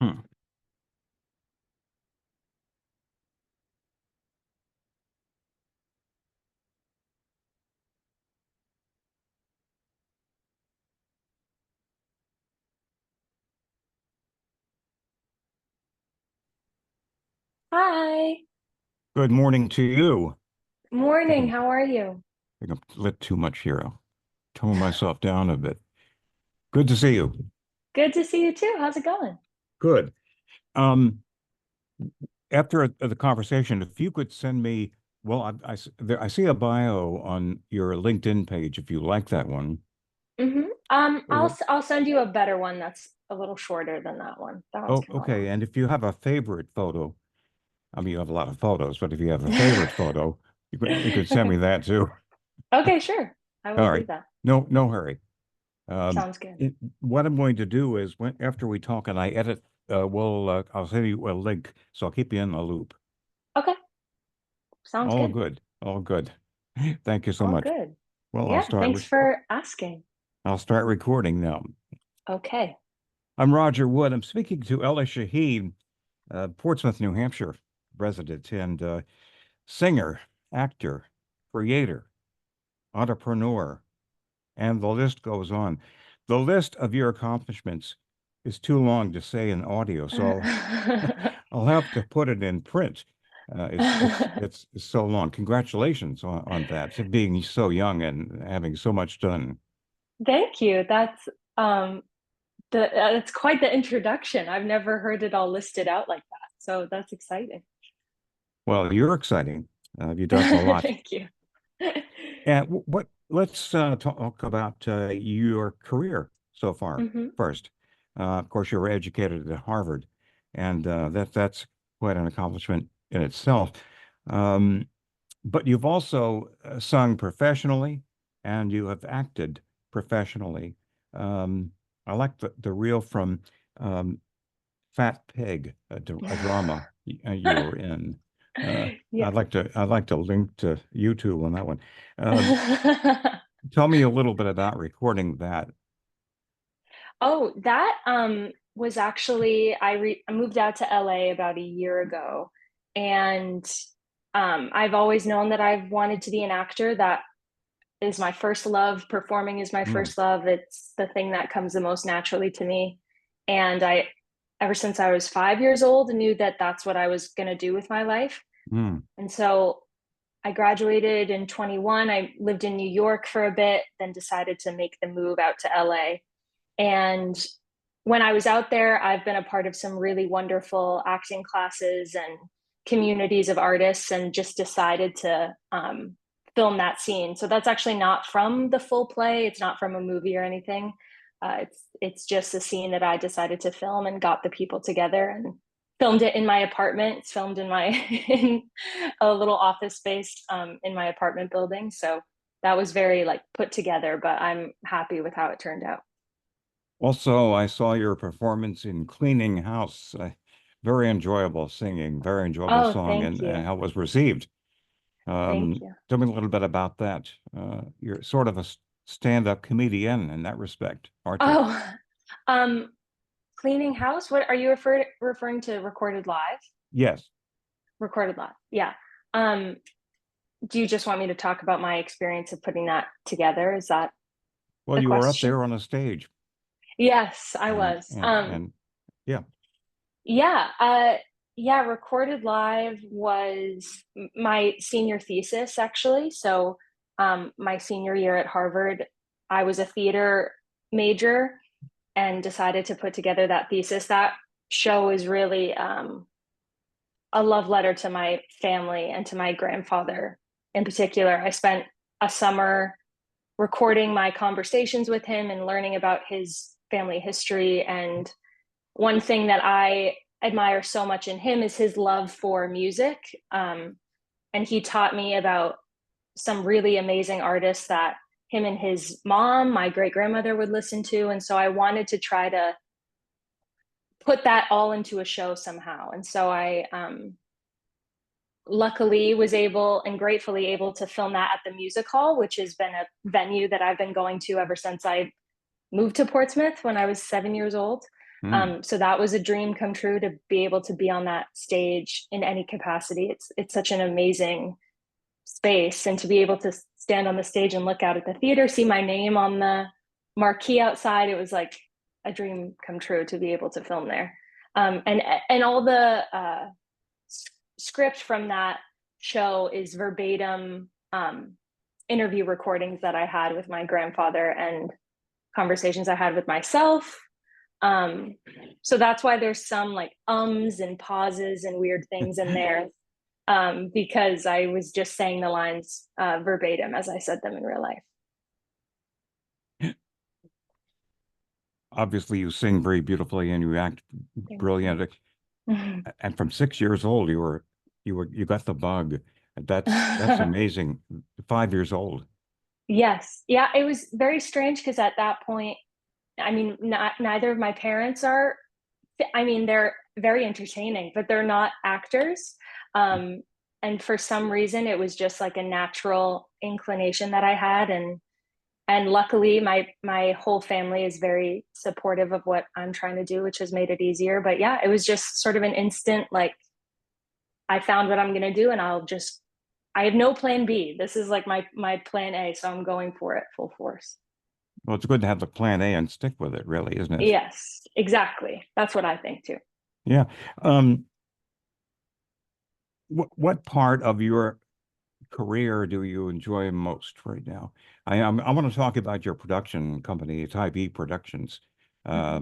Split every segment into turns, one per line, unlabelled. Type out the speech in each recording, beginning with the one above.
Hmm.
Hi.
Good morning to you.
Morning.
Thinking,
How are you?
think I've lit too much here. I'll tone myself down a bit. Good to see you.
Good to see you too. How's it going?
Good. Um, After the conversation, if you could send me, well, I see a bio on your LinkedIn page if you like that one.
I'll
Oh,
I'll send you a better one that's a little shorter than that one. That one's
oh,
kind of
okay.
long.
And if you have a favorite photo, I mean, you have a lot of photos, but if you have a favorite photo, you could send me
Okay.
that too.
Okay, sure. I will
All
do
right.
that.
No hurry. Um,
Sounds good.
what I'm going to do is after we talk and I edit, I'll send you a link, so I'll keep you in the loop.
Okay. Sounds
All
good.
good, all good. Thank you so
All
much.
good.
Well,
Yeah, thanks for asking.
I'll start recording now.
Okay.
I'm Roger Wood. I'm speaking to Elle Shaheen, Portsmouth, New Hampshire resident and singer, actor, creator, entrepreneur, and the list goes on. The list of your accomplishments is too long to say in audio, so I'll have to put it in print. It's so long. Congratulations on that, to being so young and having so much done.
Thank you. Um that's quite the introduction. I've never heard it all listed out like that. So that's exciting.
Well, you're exciting. You've done a lot.
Thank you.
And what? Let's talk about your career so far
hmm
first. Of course, you were educated at Harvard, and that's quite an accomplishment in itself. Um, but you've also sung professionally, and you have acted professionally. Um, I like the reel from um, Fat Pig, a drama you were in.
Yeah.
I'd like to link to YouTube on that one. Uh, Tell me a little bit about recording that.
Oh, that was actually I moved out to LA about a year ago, and I've always known that I've wanted to be an actor. That is my first love. Performing is my
Mm,
first love. It's the thing that comes the most naturally to me. And ever since I was 5 years old, knew that that's what I was going to do with my life.
mm,
And so I graduated in 21. I lived in New York for a bit, then decided to make the move out to LA. And when I was out there, I've been a part of some really wonderful acting classes and communities of artists, and just decided to film that scene. So that's actually not from the full play. It's not from a movie or anything. It's just a scene that I decided to film and got the people together and filmed it in my apartment. It's filmed in my in a little office space in my apartment building. So that was very like put together, but I'm happy with how it turned out.
Also, I saw your performance in Cleaning House. Very enjoyable singing, very enjoyable
Oh,
song,
thank
and
you.
how it was received.
Thank you.
Tell me a little bit about that. You're sort of a stand-up comedian in that respect, aren't you?
Oh, um, cleaning house. What are you referring to? Recorded live?
Yes.
Recorded live. Yeah. Um, do you just want me to talk about my experience of putting that together? Is that
Well,
the
you were up
question?
there on a stage,
Yes, I
and
was.
yeah.
Yeah, yeah, recorded live was my senior thesis actually. So, my senior year at Harvard, I was a theater major and decided to put together that thesis. That show is really a love letter to my family and to my grandfather in particular. I spent a summer recording my conversations with him and learning about his family history. And one thing that I admire so much in him is his love for music. And he taught me about some really amazing artists that him and his mom, my great grandmother, would listen to. And so I wanted to try to put that all into a show somehow. And so I luckily was able and gratefully able to film that at the music hall, which has been a venue that I've been going to ever since I moved to Portsmouth when I was 7 years old.
Hmm.
So that was a dream come true to be able to be on that stage in any capacity. It's such an amazing space, and to be able to stand on the stage and look out at the theater, see my name on the marquee outside, it was like a dream come true to be able to film there. And all the script from that show is verbatim interview recordings that I had with my grandfather and conversations I had with myself. Um, so that's why there's some like ums and pauses and weird things in there, because I was just saying the lines verbatim as I said them in real life.
Obviously, you sing very beautifully and you act
Thank
brilliant.
you.
And from 6 years old, you got the bug. That's amazing. 5 years old.
Yes. Yeah, it was very strange because at that point, I mean, neither of my parents are, I mean, they're very entertaining, but they're not actors. Um, and for some reason, it was just like a natural inclination that I had. And luckily my whole family is very supportive of what I'm trying to do, which has made it easier. But yeah, it was just sort of an instant, like, I found what I'm going to do, and I have no plan B. This is like my plan A, so I'm going for it full force.
Well, it's good to have the plan A and stick with it, really, isn't it?
Yes, exactly. That's what I think too.
Yeah. Um, what part of your career do you enjoy most right now? I want to talk about your production company, it's IB Productions. Uh,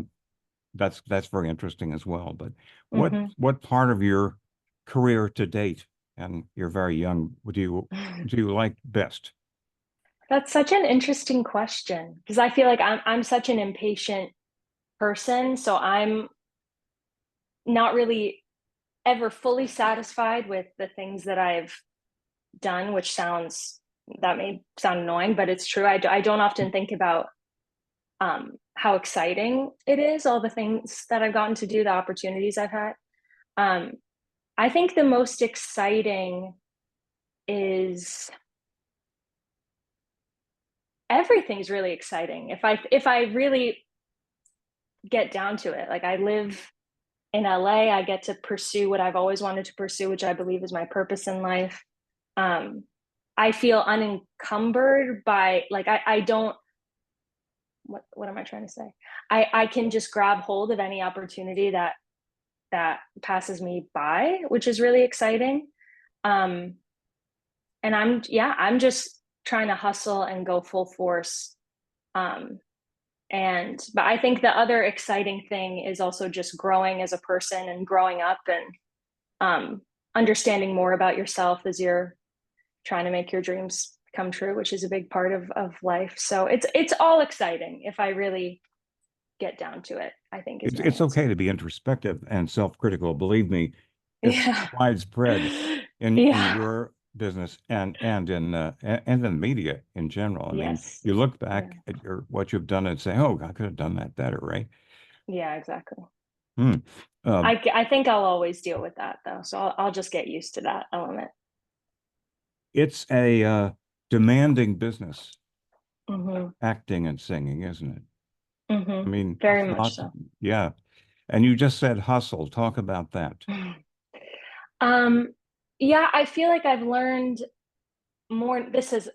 Mm-hmm.
that's very interesting as well. But
Mm-hmm.
what part of your career to date, and you're very young, do you like best?
That's such an interesting question because I feel like I'm such an impatient person, so I'm not really ever fully satisfied with the things that I've done, which sounds that may sound annoying, but it's true. I don't often think about how exciting it is, all the things that I've gotten to do, the opportunities I've had. Um, I think the most exciting is everything's really exciting. If I really get down to it, like I live in LA, I get to pursue what I've always wanted to pursue, which I believe is my purpose in life. Um, I feel unencumbered by like I don't what am I trying to say? I can just grab hold of any opportunity that passes me by, which is really exciting. Um, and I'm just trying to hustle and go full force. Um, but I think the other exciting thing is also just growing as a person and growing up and understanding more about yourself as you're trying to make your dreams come true, which is a big part of life. So it's all exciting if I really get down to it, I think is
It's
my
it's okay
answer.
to be introspective and self-critical. Believe me, it's
Yeah.
widespread in
Yeah.
your business and in the media in general. I mean,
Yes.
you look
Yeah.
back at what you've done and say, "Oh, I could have done that better," right?
Yeah, exactly.
Hmm. Um,
I think I'll always deal with that though. So I'll just get used to that element.
it's a demanding business,
Mm-hmm.
acting and singing, isn't it? I
Mm-hmm.
mean,
Very
it's
much
not,
so.
yeah. And you just said hustle. Talk about that.
Um, yeah, I feel like I've learned more. This is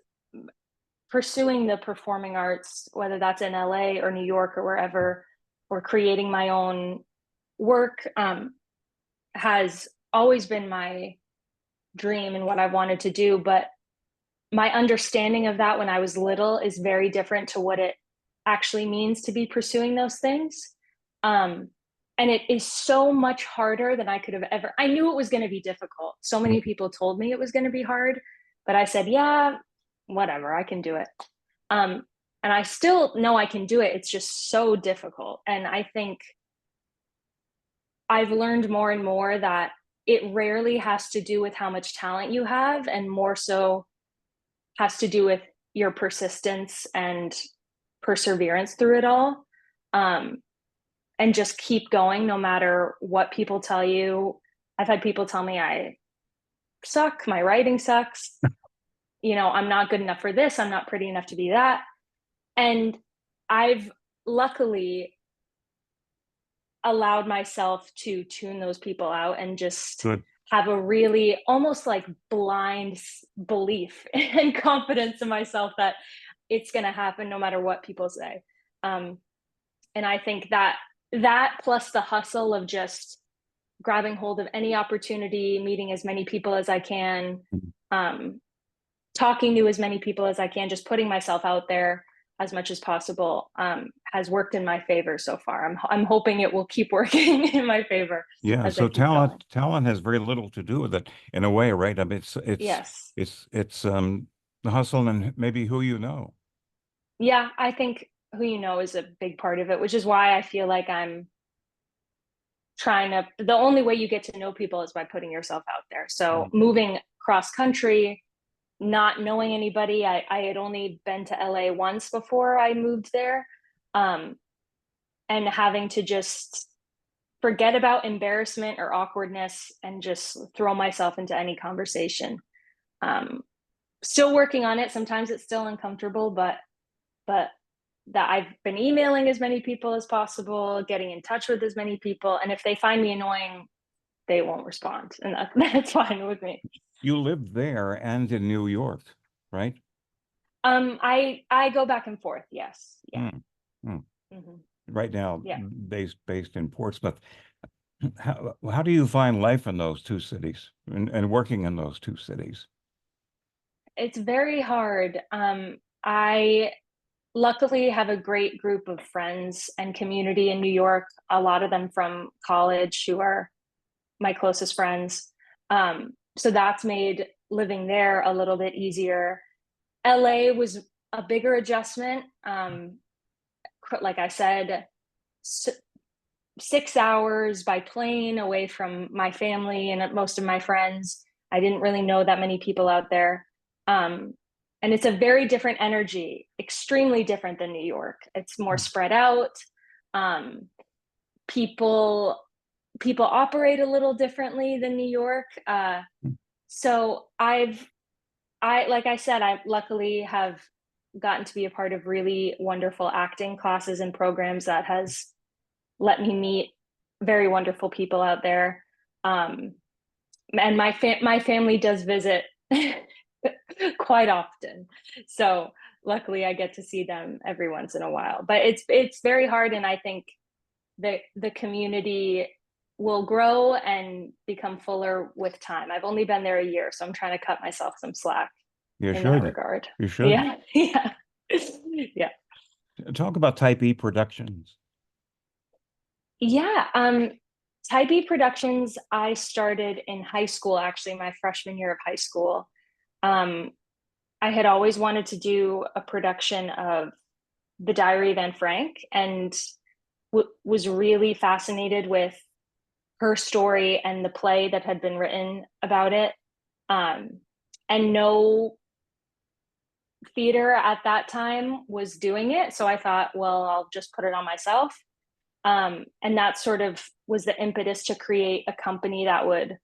pursuing the performing arts, whether that's in LA or New York or wherever, or creating my own work, has always been my dream and what I wanted to do. But my understanding of that when I was little is very different to what it actually means to be pursuing those things. Um, and it is so much harder than I could have ever. I knew it was going to be difficult. So many people told me it was going to be hard, but I said, yeah, whatever, I can do it. Um, and I still know I can do it. It's just so difficult. And I think I've learned more and more that it rarely has to do with how much talent you have, and more so has to do with your persistence and perseverance through it all. Um, and just keep going no matter what people tell you. I've had people tell me I suck, my writing sucks, I'm not good enough for this, I'm not pretty enough to be that. And I've luckily allowed myself to tune those people out and just
Good.
have a really almost like blind belief and confidence in myself that it's going to happen no matter what people say. Um, and I think that that plus the hustle of just grabbing hold of any opportunity, meeting as many people as I can,
Mhm.
um, talking to as many people as I can, just putting myself out there as much as possible, has worked in my favor so far. I'm hoping it will keep working in my favor
Yeah.
as I
So
keep going.
talent has very little to do with it in a way, right? I mean,
Yes.
it's the hustle and maybe who you know.
Yeah, I think who you know is a big part of it, which is why I feel like I'm trying to, the only way you get to know people is by putting yourself out there. So
Mhm.
moving cross country, not knowing anybody, I had only been to LA once before I moved there. Um, and having to just forget about embarrassment or awkwardness and just throw myself into any conversation. Um, Still working on it. Sometimes it's still uncomfortable, but that I've been emailing as many people as possible, getting in touch with as many people, and if they find me annoying, they won't respond, and that's fine with me.
You lived there and in New York, right?
I go back and forth. Yes, yeah,
Mm. Mm.
hmm
Right now,
yeah.
based in Portsmouth. How do you find life in those two cities and working in those two cities?
It's very hard. I luckily have a great group of friends and community in New York. A lot of them from college who are my closest friends. So that's made living there a little bit easier. LA was a bigger adjustment. Like I said, 6 hours by plane away from my family and most of my friends. I didn't really know that many people out there. Um, and it's a very different energy, extremely different than New York. It's more spread out. Um, people people operate a little differently than New York. So I like I said, I luckily have gotten to be a part of really wonderful acting classes and programs that has let me meet very wonderful people out there. Um, and my family does visit quite often, so luckily I get to see them every once in a while. But it's very hard, and I think the community will grow and become fuller with time. I've only been there a year, so I'm trying to cut myself some slack
You
in that
should.
regard.
You should.
Yeah, yeah, yeah.
Talk about Type E Productions.
Yeah, Type B Productions, I started in high school, actually, my freshman year of high school. Um, I had always wanted to do a production of The Diary of Anne Frank and was really fascinated with her story and the play that had been written about it. Um, and no theater at that time was doing it. So I thought, well, I'll just put it on myself. And that sort of was the impetus to create a company that would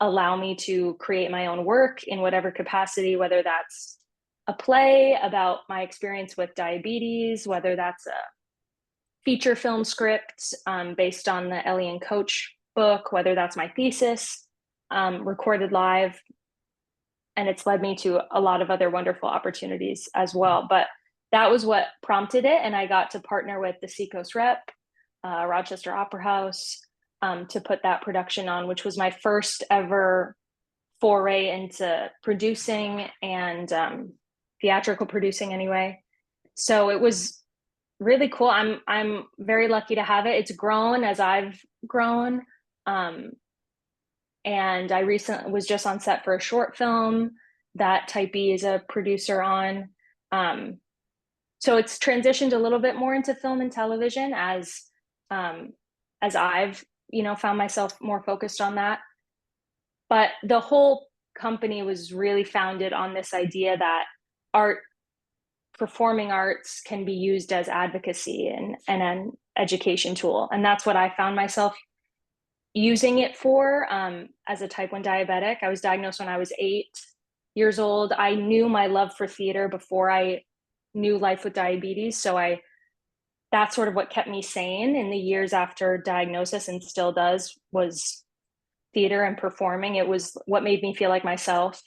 allow me to create my own work in whatever capacity, whether that's a play about my experience with diabetes, whether that's a feature film script based on the Ellie and Coach book, whether that's my thesis recorded live. And it's led me to a lot of other wonderful opportunities as well. But that was what prompted it. And I got to partner with the Seacoast Rep, Rochester Opera House, to put that production on, which was my first ever foray into producing and theatrical producing anyway. So it was really cool. I'm very lucky to have it. It's grown as I've grown. Um, and I recently was just on set for a short film that Type B is a producer on. Um, so it's transitioned a little bit more into film and television um, as I've found myself more focused on that. But the whole company was really founded on this idea that art, performing arts, can be used as advocacy and an education tool, and that's what I found myself using it for as a type 1 diabetic. I was diagnosed when I was 8 years old. I knew my love for theater before I knew life with diabetes. So that's sort of what kept me sane in the years after diagnosis, and still does, was theater and performing. It was what made me feel like myself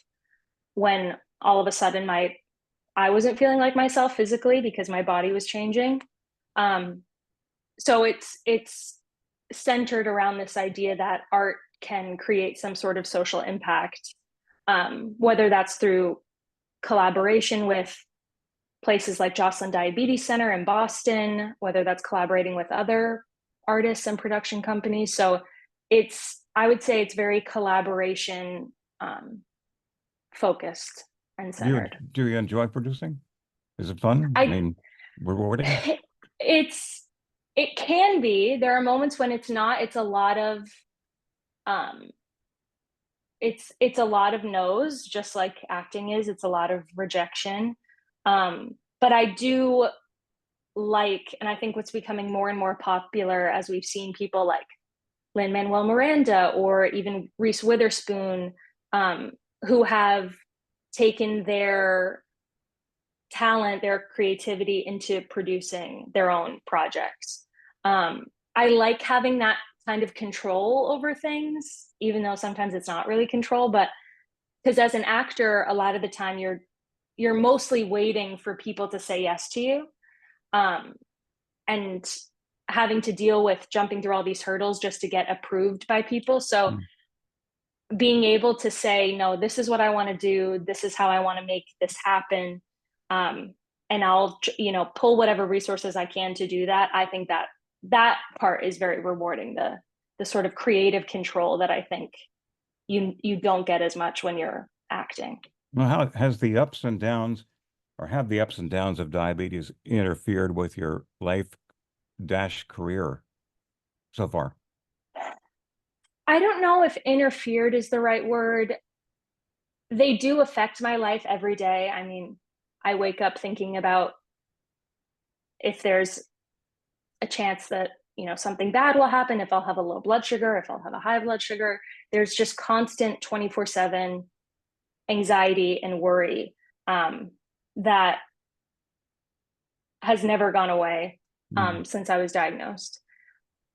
when all of a sudden I wasn't feeling like myself physically because my body was changing. Um, so it's centered around this idea that art can create some sort of social impact, whether that's through collaboration with places like Joslin Diabetes Center in Boston, whether that's collaborating with other artists and production companies. So I would say it's very collaboration focused and centered.
Do you enjoy producing? Is it fun? I
I
mean, rewarding?
it's it can be. There are moments when it's not. It's a lot of um it's a lot of no's, just like acting is. It's a lot of rejection. But I do like, and I think what's becoming more and more popular as we've seen people like Lin-Manuel Miranda or even Reese Witherspoon, who have taken their talent, their creativity into producing their own projects. I like having that kind of control over things, even though sometimes it's not really control. But because as an actor, a lot of the time you're mostly waiting for people to say yes to you, and having to deal with jumping through all these hurdles just to get approved by people. So
Mm.
being able to say, no, this is what I want to do, this is how I want to make this happen, and I'll pull whatever resources I can to do that. I think that part is very rewarding, the sort of creative control that I think you don't get as much when you're acting.
Well, how has the ups and downs, or have the ups and downs of diabetes interfered with your life dash career so far?
I don't know if interfered is the right word. They do affect my life every day. I mean, I wake up thinking about if there's a chance that, something bad will happen, if I'll have a low blood sugar, if I'll have a high blood sugar. There's just constant 24/7 anxiety and worry, that has never gone away,
Mm.
since I was diagnosed.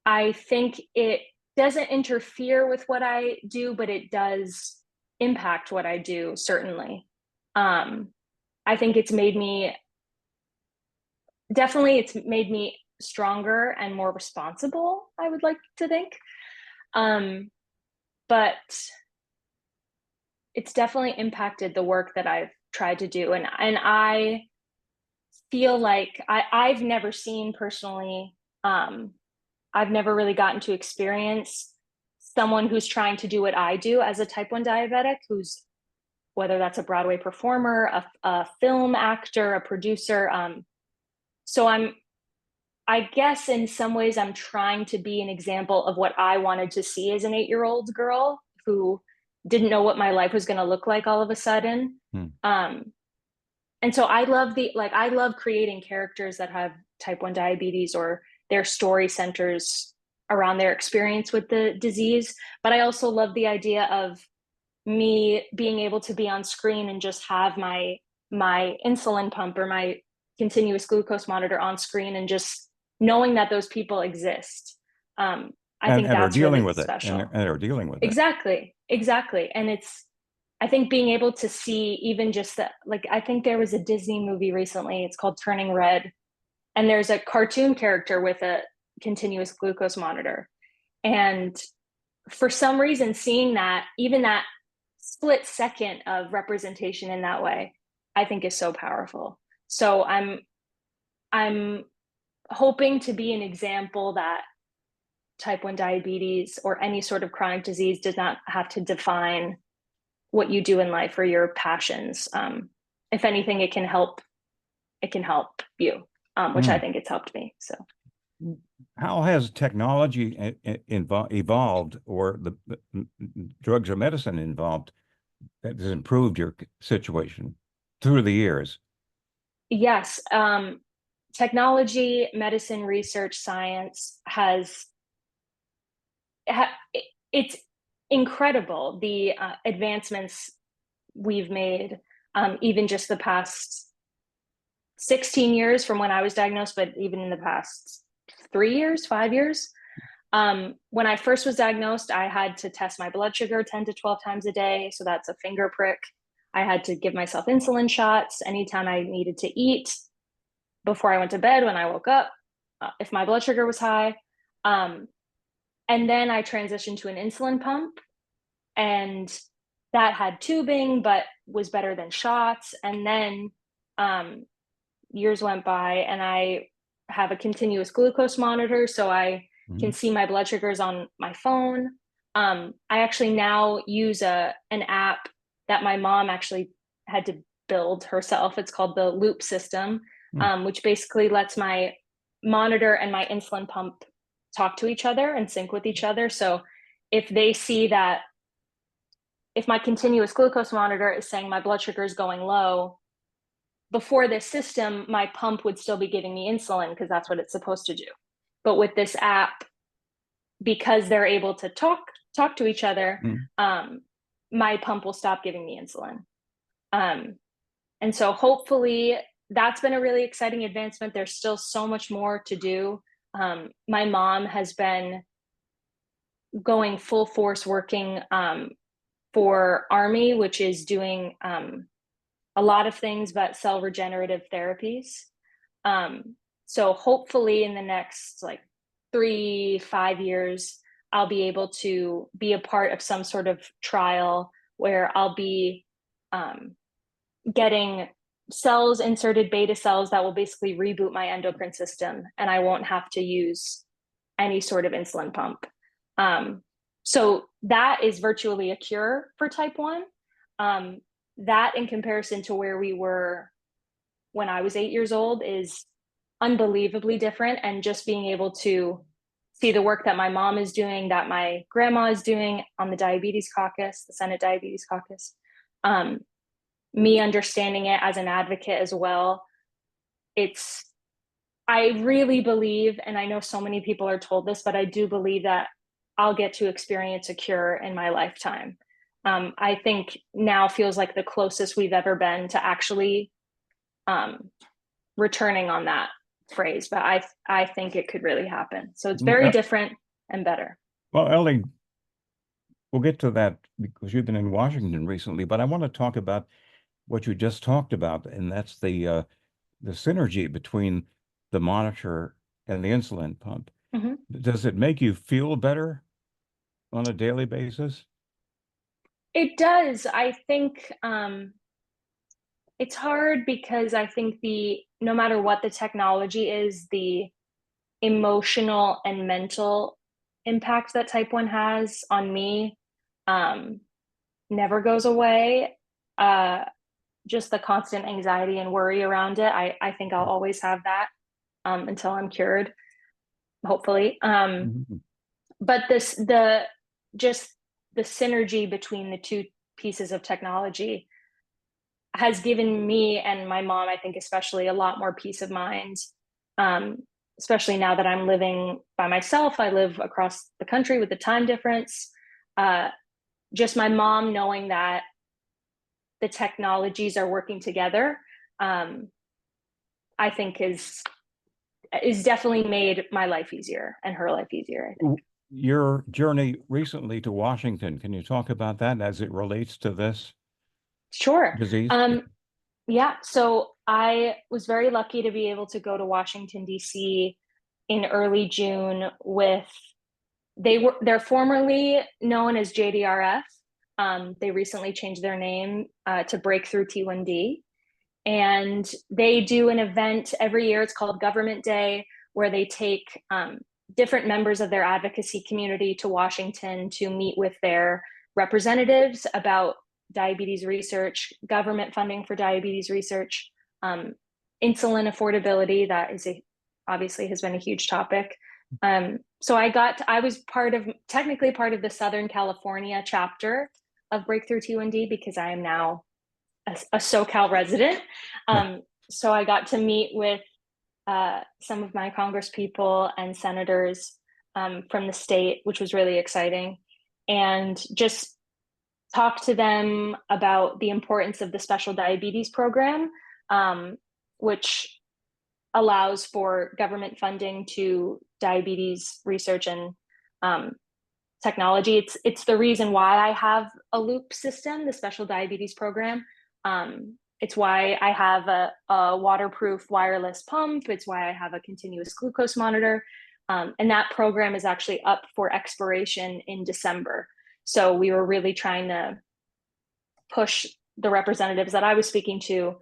I think it doesn't interfere with what I do, but it does impact what I do, certainly. Um, I think it's made me stronger and more responsible, I would like to think. Um, but it's definitely impacted the work that I've tried to do. And I feel like I've never seen personally, I've never really gotten to experience someone who's trying to do what I do as a type 1 diabetic, who's, whether that's a Broadway performer, a film actor, a producer. So I guess in some ways I'm trying to be an example of what I wanted to see as an 8-year-old girl who didn't know what my life was going to look like all of a sudden.
Mm.
And so I love creating characters that have type 1 diabetes, or their story centers around their experience with the disease. But I also love the idea of me being able to be on screen and just have my insulin pump or my continuous glucose monitor on screen, and just knowing that those people exist. I think
And are
that's
dealing
really
with it,
special.
and are dealing with it.
Exactly. And I think being able to see even just that, like, I think there was a Disney movie recently, it's called Turning Red, and there's a cartoon character with a continuous glucose monitor. And for some reason, seeing that, even that split second of representation in that way, I think is so powerful. So I'm hoping to be an example that type 1 diabetes or any sort of chronic disease does not have to define what you do in life or your passions. If anything, it can help you, which I
Mm.
think it's helped me. So
How has technology evolved, or the drugs or medicine involved, that has improved your situation through the years?
yes, technology, medicine, research, science it's incredible, the advancements we've made, even just the past 16 years from when I was diagnosed, but even in the past 3 years, 5 years. When I first was diagnosed, I had to test my blood sugar 10 to 12 times a day. So that's a finger prick. I had to give myself insulin shots anytime I needed to eat, before I went to bed, when I woke up, if my blood sugar was high. Um, and then I transitioned to an insulin pump, and that had tubing, but was better than shots. And then um, years went by, and I have a continuous glucose monitor, so I can
Mhm.
see my blood sugars on my phone. I actually now use an app that my mom actually had to build herself. It's called the Loop system,
Mm.
which basically lets my monitor and my insulin pump talk to each other and sync with each other. So if they see that, if my continuous glucose monitor is saying my blood sugar is going low, before this system, my pump would still be giving me insulin because that's what it's supposed to do. But with this app, because they're able to talk to each other,
Mm.
my pump will stop giving me insulin. Um, and so hopefully that's been a really exciting advancement. There's still so much more to do. My mom has been going full force working for Army, which is doing a lot of things, but cell regenerative therapies. So hopefully in the next like 3, 5 years, I'll be able to be a part of some sort of trial where I'll be um, getting cells inserted, beta cells that will basically reboot my endocrine system, and I won't have to use any sort of insulin pump. Um, so that is virtually a cure for type 1. That, in comparison to where we were when I was 8 years old, is unbelievably different. And just being able to see the work that my mom is doing, that my grandma is doing on the diabetes caucus, the Senate Diabetes Caucus, um, me understanding it as an advocate as well. It's, I really believe, and I know so many people are told this, but I do believe that I'll get to experience a cure in my lifetime. I think now feels like the closest we've ever been to actually um, returning on that phrase, but I think it could really happen. So it's
Well,
very different and better.
Ellie, we'll get to that because you've been in Washington recently, but I want to talk about what you just talked about, and that's the synergy between the monitor and the insulin pump.
Mhm.
Does it make you feel better on a daily basis?
It does. I think it's hard because I think the no matter what the technology is, the emotional and mental impact that type 1 has on me um, never goes away. Uh, just the constant anxiety and worry around it. I think I'll always have that until I'm cured, hopefully.
Mhm.
But just the synergy between the two pieces of technology has given me and my mom, I think especially, a lot more peace of mind. Um, Especially now that I'm living by myself. I live across the country with the time difference. Uh, just my mom knowing that the technologies are working together, um, I think is definitely made my life easier and her life easier, I think.
Your journey recently to Washington, can you talk about that as it relates to this
Sure.
disease?
Um, yeah, so I was very lucky to be able to go to Washington, D.C. in early June with, they're formerly known as JDRF. They recently changed their name to Breakthrough T1D. And they do an event every year. It's called Government Day, where they take different members of their advocacy community to Washington to meet with their representatives about diabetes research, government funding for diabetes research, um, insulin affordability. That is obviously has been a huge topic. So I was technically part of the Southern California chapter of Breakthrough T1D because I am now a SoCal resident.
Yeah.
So I got to meet with some of my Congress people and senators from the state, which was really exciting, and just talk to them about the importance of the special diabetes program, um, which allows for government funding to diabetes research and technology. It's the reason why I have a loop system, the special diabetes program. It's why I have a waterproof wireless pump. It's why I have a continuous glucose monitor. And that program is actually up for expiration in December. So we were really trying to push the representatives that I was speaking to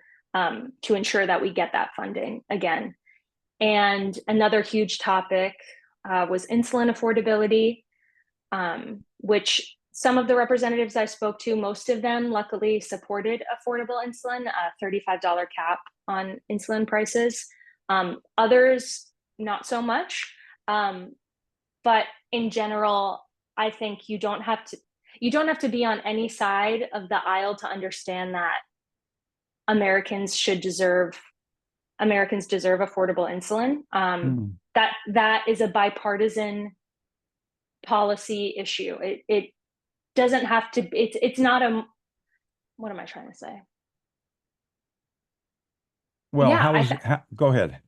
ensure that we get that funding again. And another huge topic was insulin affordability, which some of the representatives I spoke to, most of them luckily supported affordable insulin, a $35 cap on insulin prices. Others, not so much. But in general, I think you don't have to be on any side of the aisle to understand that Americans deserve affordable insulin. That is a bipartisan policy issue. It doesn't have to. It's not a. What am I trying to say?
Well,
Yeah,
go ahead.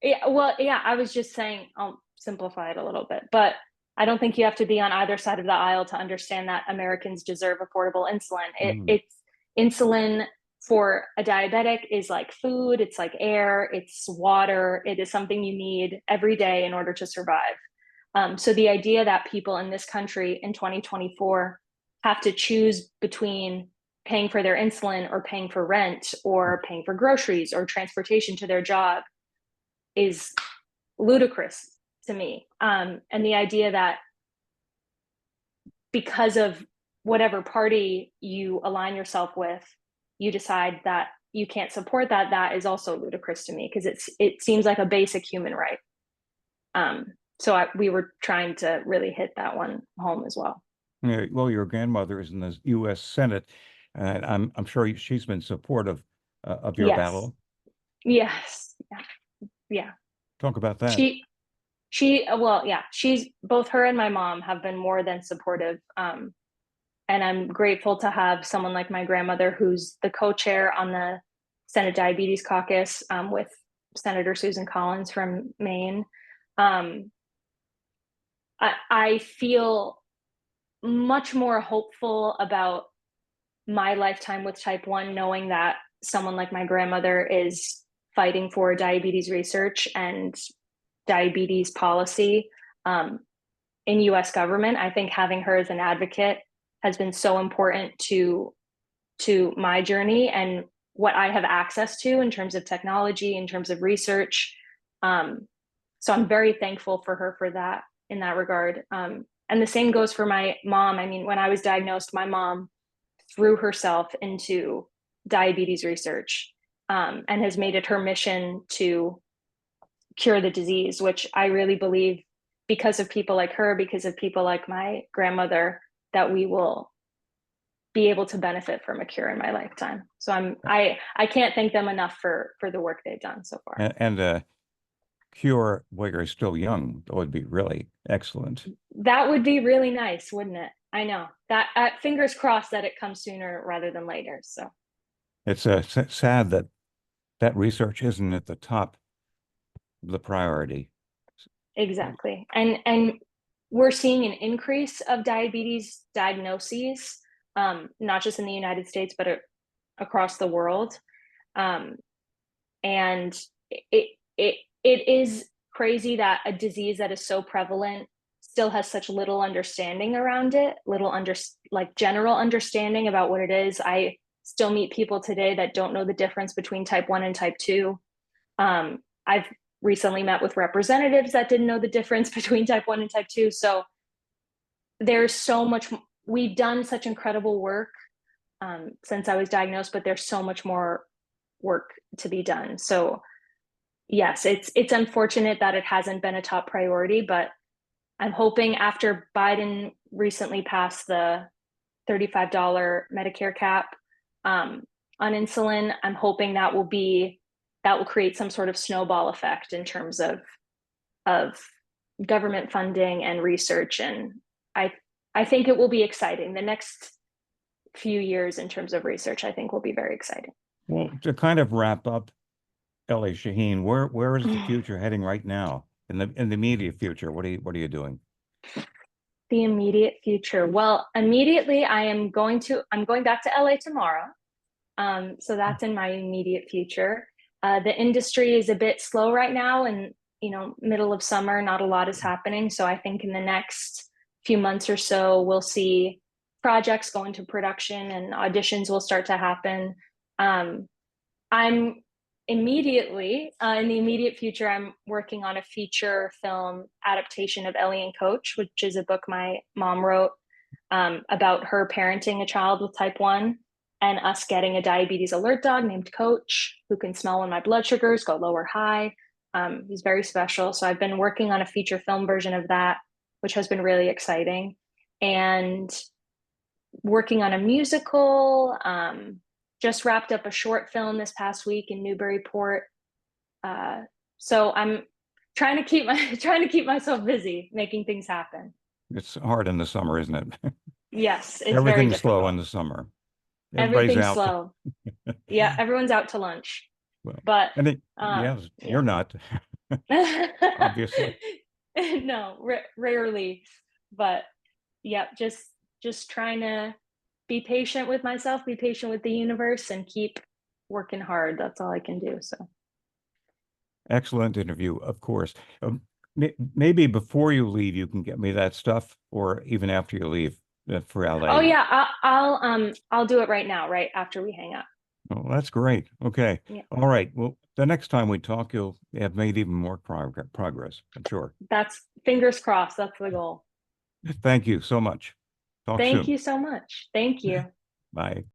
Yeah, well, yeah, I was just saying, I'll simplify it a little bit, but I don't think you have to be on either side of the aisle to understand that Americans deserve affordable insulin. It's insulin for a diabetic is like food, it's like air, it's water. It is something you need every day in order to survive. So the idea that people in this country in 2024 have to choose between paying for their insulin or paying for rent or paying for groceries or transportation to their job is ludicrous to me. And the idea that because of whatever party you align yourself with, you decide that you can't support that is also ludicrous to me, because it seems like a basic human right. So we were trying to really hit that one home as well.
Yeah, well, your grandmother is in the U.S. Senate, and I'm sure she's been supportive of your
Yes.
battle.
Yes. Yeah.
Talk about that.
Well, yeah, she's both her and my mom have been more than supportive. And I'm grateful to have someone like my grandmother, who's the co-chair on the Senate Diabetes Caucus with Senator Susan Collins from Maine. I feel much more hopeful about my lifetime with type 1, knowing that someone like my grandmother is fighting for diabetes research and diabetes policy in US government. I think having her as an advocate has been so important to my journey and what I have access to in terms of technology, in terms of research. So I'm very thankful for her for that in that regard. And the same goes for my mom. I mean, when I was diagnosed, my mom threw herself into diabetes research and has made it her mission to cure the disease, which I really believe, because of people like her, because of people like my grandmother, that we will be able to benefit from a cure in my lifetime. So I can't thank them enough for the work they've done so far.
And cure while you're still young, that would be really excellent.
That would be really nice, wouldn't it? I know that. Fingers crossed that it comes sooner rather than later. So
it's sad that that research isn't at the top of the priority.
Exactly, and we're seeing an increase of diabetes diagnoses, not just in the United States, but across the world. And it is crazy that a disease that is so prevalent still has such little understanding around it, like general understanding about what it is. I still meet people today that don't know the difference between type 1 and type 2. I've recently met with representatives that didn't know the difference between type 1 and type 2. So there's so much, we've done such incredible work since I was diagnosed, but there's so much more work to be done. So yes, it's unfortunate that it hasn't been a top priority, but I'm hoping after Biden recently passed the $35 Medicare cap on insulin, I'm hoping that will create some sort of snowball effect in terms of government funding and research. And I think it will be exciting. The next few years in terms of research, I think will be very exciting.
Well, to kind of wrap up, Elle Shaheen, where is the future heading right now? In the immediate future, what are you doing?
The immediate future. Well, immediately I'm going back to LA tomorrow. So that's in my immediate future. The industry is a bit slow right now, and middle of summer, not a lot is happening. So I think in the next few months or so, we'll see projects go into production and auditions will start to happen. Um, I'm in the immediate future, I'm working on a feature film adaptation of Ellie and Coach, which is a book my mom wrote about her parenting a child with type 1 and us getting a diabetes alert dog named Coach who can smell when my blood sugars go low or high. He's very special. So I've been working on a feature film version of that, which has been really exciting. And working on a musical. Just wrapped up a short film this past week in Newburyport. So I'm trying to keep trying to keep myself busy, making things happen.
It's hard in the summer, isn't it?
Yes, it's very
Everything's slow in
difficult.
the summer. Everybody's
Everything's
out.
slow. Yeah, everyone's out to lunch.
Well,
But
and it,
uh,
yes, you're
yeah.
not, obviously.
No, rarely. But yeah, just trying to be patient with myself, be patient with the universe, and keep working hard. That's all I can do. So.
Excellent interview, of course. Maybe before you leave, you can get me that stuff, or even after you leave for
Oh
LA.
yeah, I'll do it right now, right after we hang up.
Well, that's great. Okay.
Yeah,
All right. Well, the next time we talk, you'll have made even more progress, I'm sure.
that's fingers crossed. That's the goal.
Thank you so much. Talk
Thank
soon.
you so much. Thank you.
Bye.